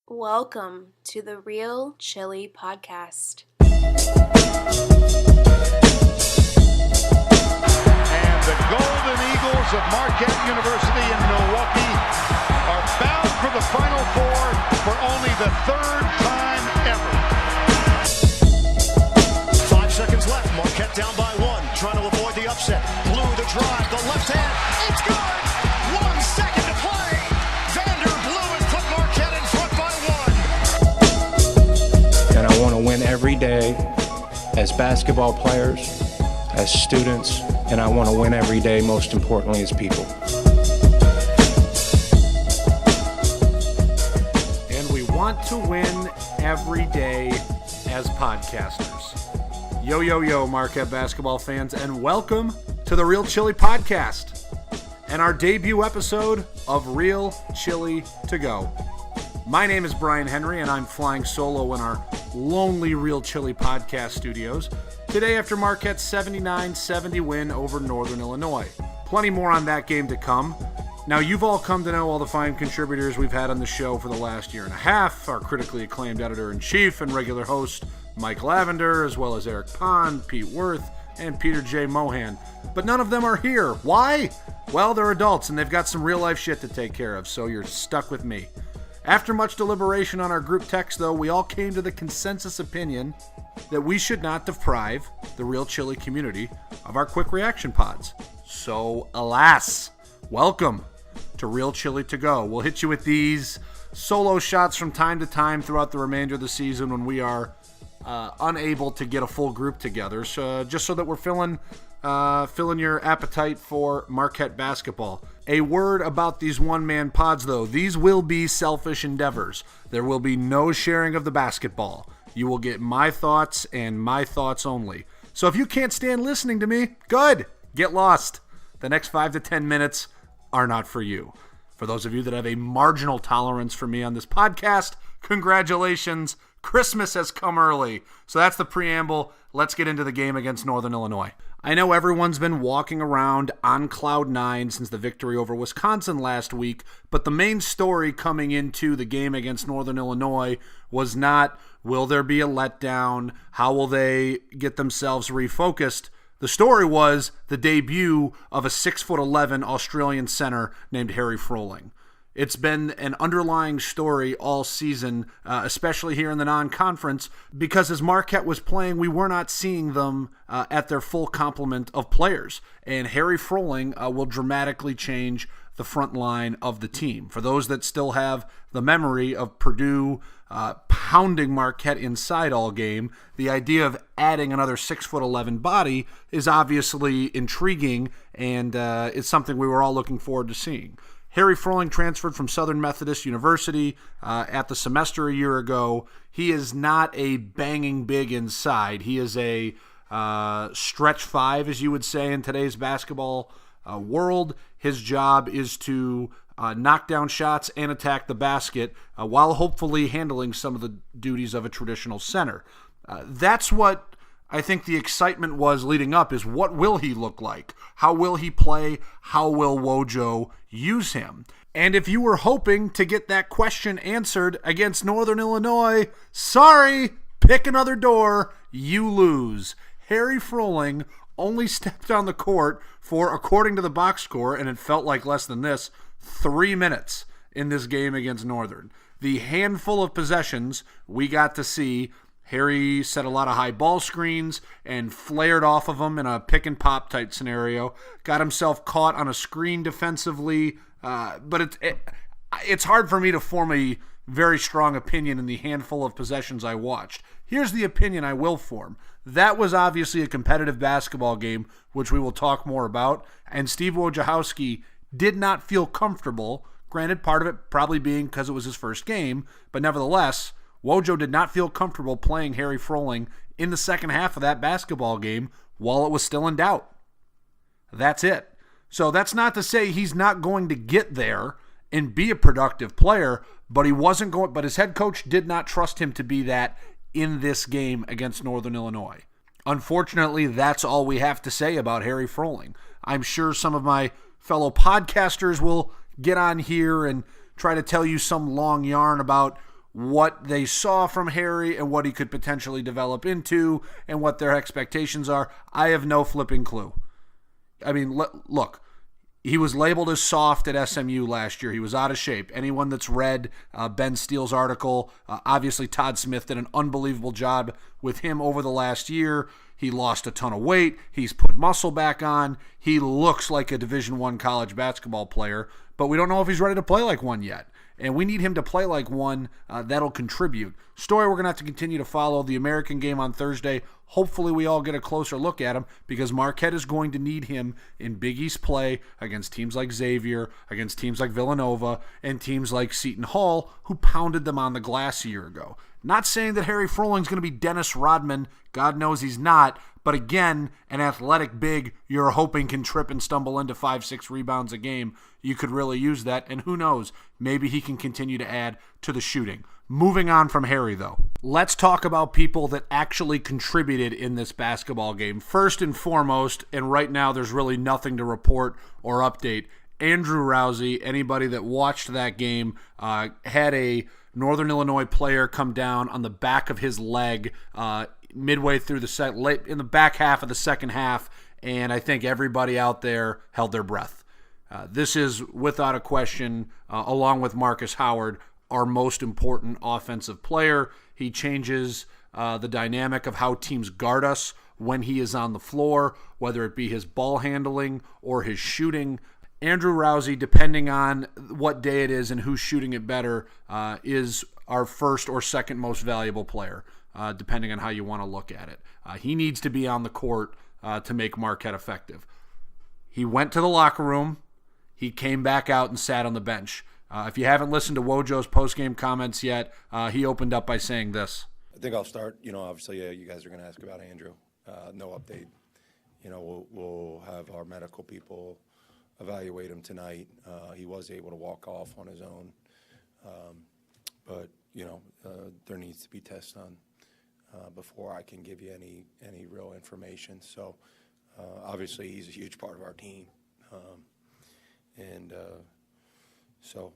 Welcome to the Real Chili Podcast. And the Golden Eagles of Marquette University in Milwaukee are bound for the Final Four for only the third time ever. 5 seconds left. Marquette down by one, trying to avoid the upset. Blue the drive, the left hand. It's good. 1 second to play. Vander Blue has put Marquette in front by one. And I want to win every day as basketball players, as students, and I want to win every day, most importantly, as people. And we want to win every day as podcasters. Yo, yo, yo, Marquette basketball fans, and welcome to the Real Chili Podcast and our debut episode of Real Chili to Go. My name is Brian Henry, and I'm flying solo in our lonely Real Chili Podcast studios today after Marquette's 79-70 win over Northern Illinois. Plenty more on that game to come. Now, you've all come to know all the fine contributors we've had on the show for the last year and a half, our critically acclaimed editor-in-chief and regular host, Mike Lavender, as well as Eric Pond, Pete Worth, and Peter J. Mohan. But none of them are here. Why? Well, they're adults, and they've got some real-life shit to take care of, so you're stuck with me. After much deliberation on our group text, though, we all came to the consensus opinion that we should not deprive the Real Chili community of our quick reaction pods. So, alas, welcome to Real Chili to Go. We'll hit you with these solo shots from time to time throughout the remainder of the season when we are unable to get a full group together, so just so that we're filling your appetite for Marquette basketball. A word about these one-man pods, though. These will be selfish endeavors. There will be no sharing of the basketball. You will get my thoughts and my thoughts only. So if you can't stand listening to me, good. Get lost. The next 5 to 10 minutes are not for you. For those of you that have a marginal tolerance for me on this podcast, congratulations. Christmas has come early. So that's the preamble. Let's get into the game against Northern Illinois. I know everyone's been walking around on cloud nine since the victory over Wisconsin last week, but the main story coming into the game against Northern Illinois was not, will there be a letdown? How will they get themselves refocused? The story was the debut of a 6'11" Australian center named Harry Froling. It's been an underlying story all season, especially here in the non-conference, because as Marquette was playing, we were not seeing them at their full complement of players. And Harry Froling will dramatically change the front line of the team. For those that still have the memory of Purdue pounding Marquette inside all game, the idea of adding another 6'11" body is obviously intriguing, and it's something we were all looking forward to seeing. Harry Froling transferred from Southern Methodist University at the semester a year ago. He is not a banging big inside. He is a stretch five, as you would say in today's basketball world. His job is to knock down shots and attack the basket while hopefully handling some of the duties of a traditional center. That's what I think the excitement was leading up, is what will he look like? How will he play? How will Wojo use him? And if you were hoping to get that question answered against Northern Illinois, sorry, pick another door, you lose. Harry Froling only stepped on the court for, according to the box score, and it felt like less than this, 3 minutes in this game against Northern. The handful of possessions we got to see, Harry set a lot of high ball screens and flared off of them in a pick and pop type scenario. Got himself caught on a screen defensively, but it's hard for me to form a very strong opinion in the handful of possessions I watched. Here's the opinion I will form. That was obviously a competitive basketball game, which we will talk more about, and Steve Wojciechowski did not feel comfortable, granted part of it probably being because it was his first game, but nevertheless, Wojo did not feel comfortable playing Harry Froling in the second half of that basketball game while it was still in doubt. That's it. So that's not to say he's not going to get there and be a productive player, but his head coach did not trust him to be that in this game against Northern Illinois. Unfortunately, that's all we have to say about Harry Froling. I'm sure some of my fellow podcasters will get on here and try to tell you some long yarn about what they saw from Harry and what he could potentially develop into and what their expectations are, I have no flipping clue. I mean, look, he was labeled as soft at SMU last year. He was out of shape. Anyone that's read Ben Steele's article, obviously Todd Smith did an unbelievable job with him over the last year. He lost a ton of weight. He's put muscle back on. He looks like a Division I college basketball player, but we don't know if he's ready to play like one yet. And we need him to play like one that'll contribute. Story we're going to have to continue to follow. The American game on Thursday. Hopefully we all get a closer look at him because Marquette is going to need him in Big East play against teams like Xavier, against teams like Villanova, and teams like Seton Hall, who pounded them on the glass a year ago. Not saying that Harry Froling is going to be Dennis Rodman. God knows he's not. But again, an athletic big you're hoping can trip and stumble into 5-6 rebounds a game. You could really use that. And who knows, maybe he can continue to add to the shooting. Moving on from Harry, though. Let's talk about people that actually contributed in this basketball game. First and foremost, and right now there's really nothing to report or update, Andrew Rousey, anybody that watched that game, had a Northern Illinois player come down on the back of his leg midway through in the back half of the second half, and I think everybody out there held their breath. This is, without a question, along with Marcus Howard, our most important offensive player. He changes the dynamic of how teams guard us when he is on the floor, whether it be his ball handling or his shooting. Andrew Rousey, depending on what day it is and who's shooting it better, is our first or second most valuable player, depending on how you want to look at it. He needs to be on the court to make Marquette effective. He went to the locker room. He came back out and sat on the bench. If you haven't listened to Wojo's postgame comments yet, he opened up by saying this. I think I'll start. Obviously, you guys are going to ask about Andrew. No update. We'll have our medical people evaluate him tonight. He was able to walk off on his own. But there needs to be tests done before I can give you any real information. So, obviously, he's a huge part of our team. So,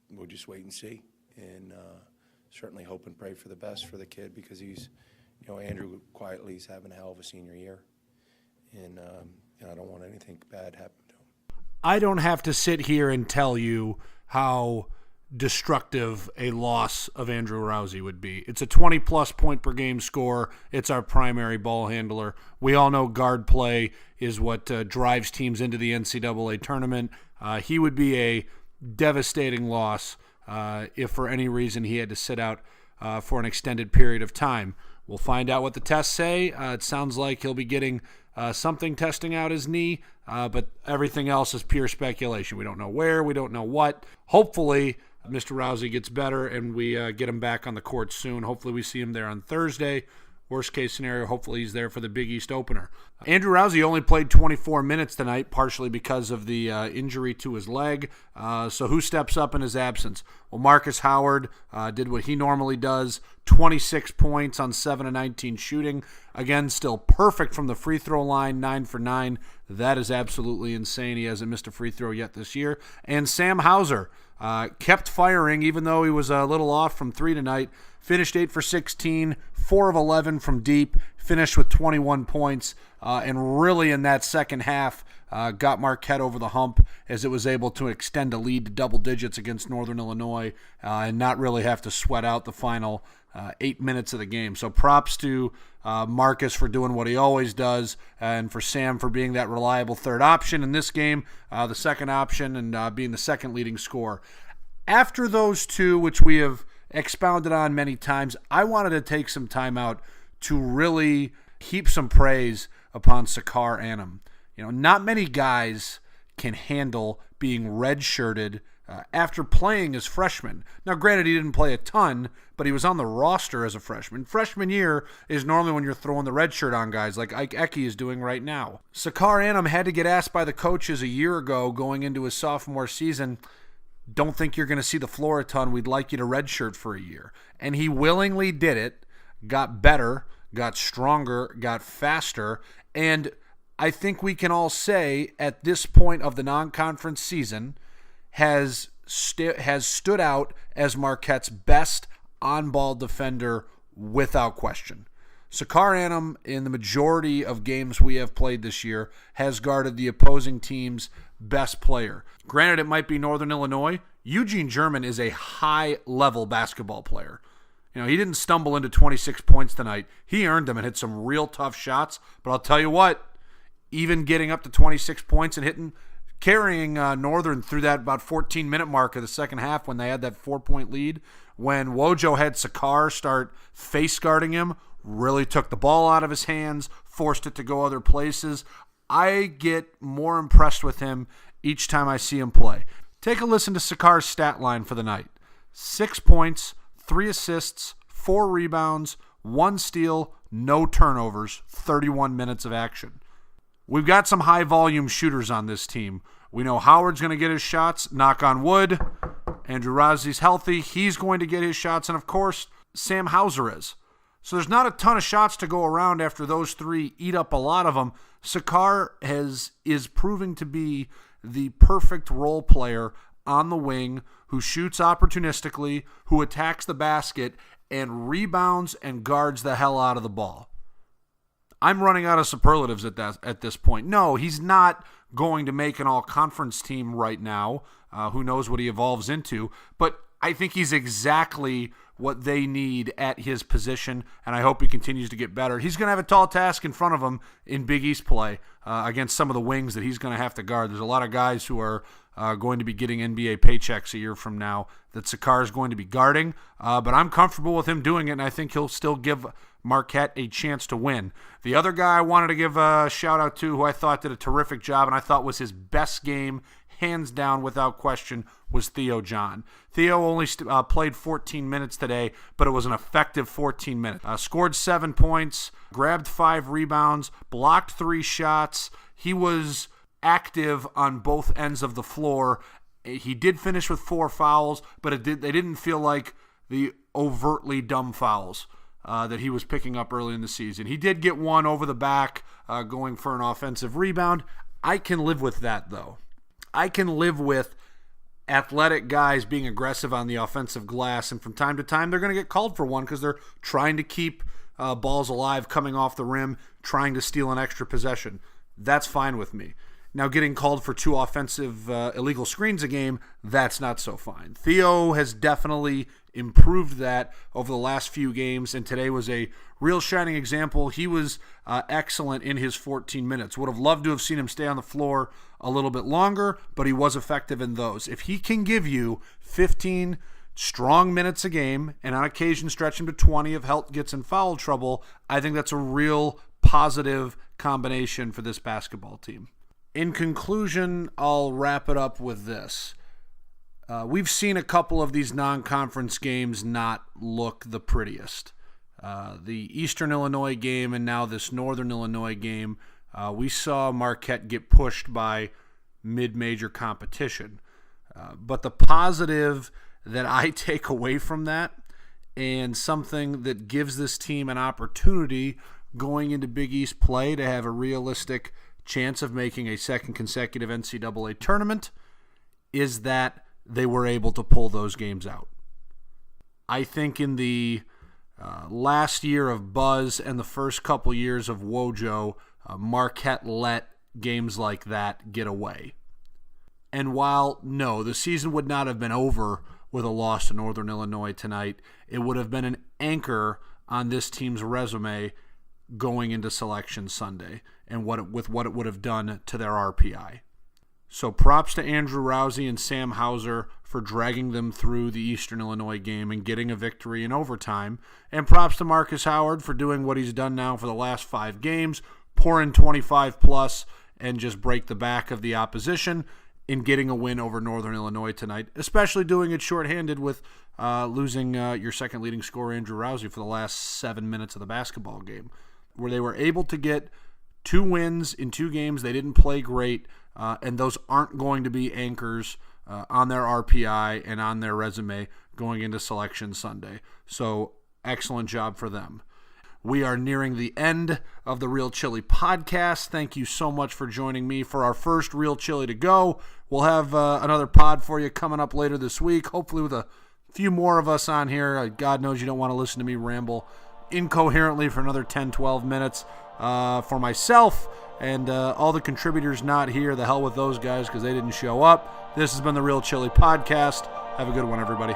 we'll just wait and see, and certainly hope and pray for the best for the kid because he's, Andrew quietly is having a hell of a senior year, and I don't want anything bad happen to him. I don't have to sit here and tell you how destructive a loss of Andrew Rousey would be. It's a 20-plus point per game score. It's our primary ball handler. We all know guard play is what drives teams into the NCAA tournament. He would be a devastating loss if for any reason he had to sit out for an extended period of time. We'll find out what the tests say. It sounds like he'll be getting something testing out his knee, but everything else is pure speculation. We don't know where, we don't know what. Hopefully, Mr. Rousey gets better and we get him back on the court soon. Hopefully we see him there on Thursday. Worst case scenario, hopefully he's there for the Big East opener. Andrew Rousey only played 24 minutes tonight, partially because of the injury to his leg. So who steps up in his absence? Well, Marcus Howard did what he normally does, 26 points on 7 of 19 shooting. Again, still perfect from the free throw line, 9 for 9. That is absolutely insane. He hasn't missed a free throw yet this year. And Sam Hauser kept firing, even though he was a little off from 3 tonight. Finished 8 for 16, 4 of 11 from deep, finished with 21 points, and really in that second half got Marquette over the hump as it was able to extend a lead to double digits against Northern Illinois and not really have to sweat out the final 8 minutes of the game. So props to Marcus for doing what he always does, and for Sam for being that reliable third option in this game, the second option, and being the second leading scorer. After those two, which we have expounded on many times, I wanted to take some time out to really heap some praise upon Sakar Anum. Not many guys can handle being redshirted after playing as freshman. Now, granted, he didn't play a ton, but he was on the roster as a freshman. Freshman year is normally when you're throwing the red shirt on guys like Ike Eke is doing right now. Sakar Anum had to get asked by the coaches a year ago going into his sophomore season, don't think you're going to see the floor a ton. We'd like you to redshirt for a year. And he willingly did it, got better, got stronger, got faster, and I think we can all say at this point of the non-conference season has has stood out as Marquette's best on-ball defender without question. Sakar Anum, in the majority of games we have played this year, has guarded the opposing team's best player. Granted, it might be Northern Illinois. Eugene German is a high-level basketball player. He didn't stumble into 26 points tonight. He earned them and hit some real tough shots. But I'll tell you what, even getting up to 26 points and carrying Northern through that about 14-minute mark of the second half when they had that 4-point lead, when Wojo had Sakar start face guarding him, really took the ball out of his hands, forced it to go other places. I get more impressed with him each time I see him play. Take a listen to Sakar's stat line for the night. 6 points, 3 assists, 4 rebounds, 1 steal, no turnovers, 31 minutes of action. We've got some high-volume shooters on this team. We know Howard's going to get his shots, knock on wood. Andrew Rozzi's healthy. He's going to get his shots. And, of course, Sam Hauser is. So there's not a ton of shots to go around after those three eat up a lot of them. Sakar is proving to be the perfect role player on the wing who shoots opportunistically, who attacks the basket, and rebounds and guards the hell out of the ball. I'm running out of superlatives at this point. No, he's not going to make an all-conference team right now. Who knows what he evolves into. But I think he's exactly what they need at his position, and I hope he continues to get better. He's going to have a tall task in front of him in Big East play against some of the wings that he's going to have to guard. There's a lot of guys who are going to be getting NBA paychecks a year from now that Sakar is going to be guarding, but I'm comfortable with him doing it, and I think he'll still give Marquette a chance to win. The other guy I wanted to give a shout-out to, who I thought did a terrific job and I thought was his best game, hands down, without question, was Theo John. Theo only played 14 minutes today, but it was an effective 14 minutes. Scored 7 points, grabbed 5 rebounds, blocked 3 shots. He was active on both ends of the floor. He did finish with 4 fouls, but they didn't feel like the overtly dumb fouls that he was picking up early in the season. He did get one over the back going for an offensive rebound. I can live with that, though. I can live with athletic guys being aggressive on the offensive glass, and from time to time they're going to get called for one because they're trying to keep balls alive coming off the rim, trying to steal an extra possession. That's fine with me. Now, getting called for 2 offensive illegal screens a game, that's not so fine. Theo has definitely improved that over the last few games, and today was a real shining example. He was excellent in his 14 minutes. Would have loved to have seen him stay on the floor a little bit longer, but he was effective in those. If he can give you 15 strong minutes a game, and on occasion stretch him to 20 if Helt gets in foul trouble, I think that's a real positive combination for this basketball team. In conclusion, I'll wrap it up with this. We've seen a couple of these non-conference games not look the prettiest. The Eastern Illinois game and now this Northern Illinois game, we saw Marquette get pushed by mid-major competition. But the positive that I take away from that, and something that gives this team an opportunity going into Big East play to have a realistic chance of making a second consecutive NCAA tournament, is that they were able to pull those games out. I think in the last year of Buzz and the first couple years of Wojo, Marquette let games like that get away. And while, no, the season would not have been over with a loss to Northern Illinois tonight, it would have been an anchor on this team's resume going into Selection Sunday and what it would have done to their RPI. So props to Andrew Rozzi and Sam Hauser for dragging them through the Eastern Illinois game and getting a victory in overtime. And props to Marcus Howard for doing what he's done now for the last 5 games, pour in 25+ and just break the back of the opposition in getting a win over Northern Illinois tonight, especially doing it shorthanded with losing your second leading scorer, Andrew Rozzi, for the last 7 minutes of the basketball game, where they were able to get 2 wins in 2 games. They didn't play great, and those aren't going to be anchors on their RPI and on their resume going into Selection Sunday. So excellent job for them. we are nearing the end of the Real Chili podcast. Thank you so much for joining me for our first Real Chili to go. We'll have another pod for you coming up later this week, hopefully with a few more of us on here. God knows you don't want to listen to me ramble incoherently for another 10, 12 minutes. For myself and all the contributors not here, the hell with those guys because they didn't show up. This has been the Real Chili podcast. Have a good one, everybody.